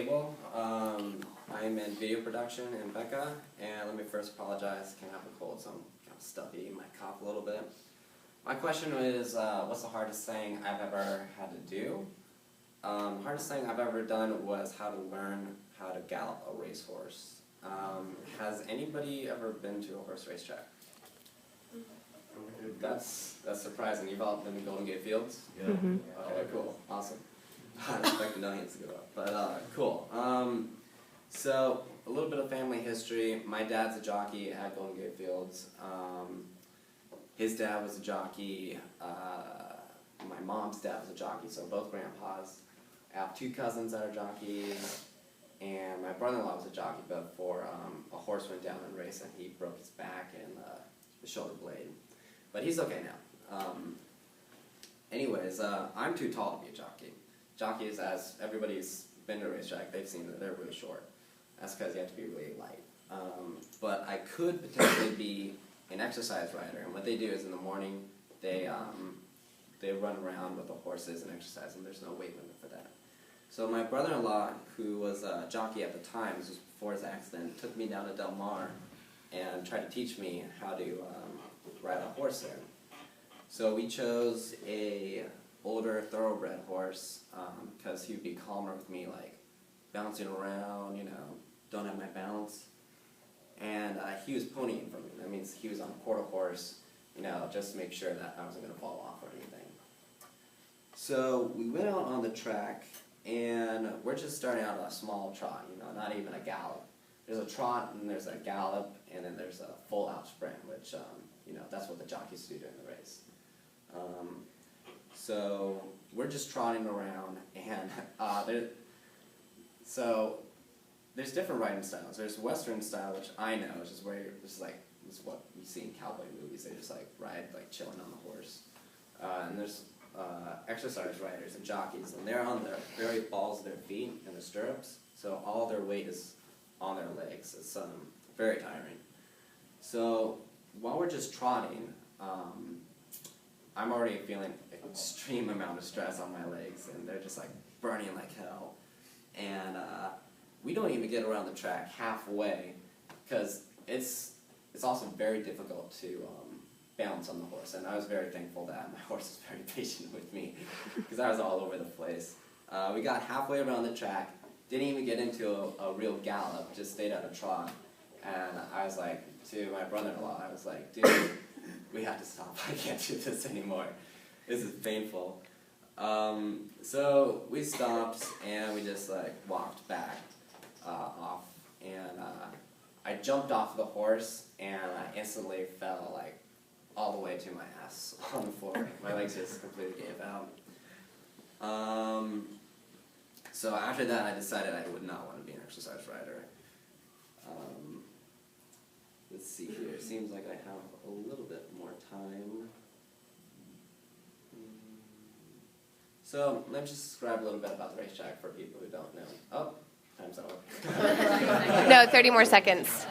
Gable. I'm in video production in Beca, and let me first apologize. I have a cold, so I'm kind of stuffy. Might cough a little bit. My question is, what's the hardest thing I've ever had to do? Hardest thing I've ever done was how to learn how to gallop a racehorse. Has anybody ever been to a horse racetrack? That's surprising. You've all been to Golden Gate Fields? Yeah. Mm-hmm. Okay, cool. Awesome. I expected no hands to go up, but cool. So, a little bit of family history. My dad's a jockey at Golden Gate Fields. His dad was a jockey. My mom's dad was a jockey, so both grandpas. I have two cousins that are jockeys, and my brother-in-law was a jockey before a horse went down in a race and he broke his back and the shoulder blade. But he's okay now. Anyways, I'm too tall to be a jockey. Jockeys, as everybody's been to a racetrack, they've seen that they're really short. That's because you have to be really light. But I could potentially be an exercise rider, and what they do is in the morning they run around with the horses and exercise, and there's no weight limit for that. So my brother-in-law, who was a jockey at the time, this was before his accident, took me down to Del Mar and tried to teach me how to ride a horse there. So we chose a older thoroughbred horse because he would be calmer with me, like bouncing around, you know, don't have my balance. And he was ponying for me. That means he was on a quarter horse, you know, just to make sure that I wasn't going to fall off or anything. So we went out on the track, and we're just starting out a small trot, you know, not even a gallop. There's a trot, and there's a gallop, and then there's a full-out sprint, which, you know, that's what the jockeys do during the race. So we're just trotting around, and there's different riding styles. There's Western style, which I know, which is where this is what you see in cowboy movies. They just like ride like chilling on the horse. And there's exercise riders and jockeys, and they're on the very balls of their feet in the stirrups, so all their weight is on their legs. It's very tiring. So while we're just trotting, I'm already feeling an extreme amount of stress on my legs, and they're just like burning like hell. And we don't even get around the track halfway, because it's also very difficult to balance on the horse. And I was very thankful that my horse was very patient with me, because I was all over the place. We got halfway around the track, didn't even get into a real gallop, just stayed at a trot. And I was like, to my brother-in-law, I was like, dude, we have to stop. I can't do this anymore. This is painful. So we stopped, and we just like walked back off. And I jumped off the horse, and I instantly fell like all the way to my ass on the floor. My legs just completely gave out. So after that, I decided I would not want to be an exercise rider. Let's see here. It seems like I have a little bit more time. So let me just describe a little bit about the racetrack for people who don't know. Oh, time's over. No, 30 more seconds.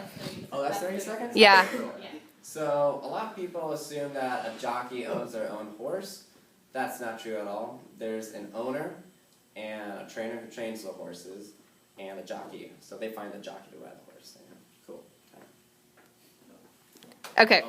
Oh, that's 30 seconds? Yeah. Cool. So a lot of people assume that a jockey owns their own horse. That's not true at all. There's an owner and a trainer who trains the horses, and a jockey. So they find the jockey to ride the horse. Yeah. Cool. Okay.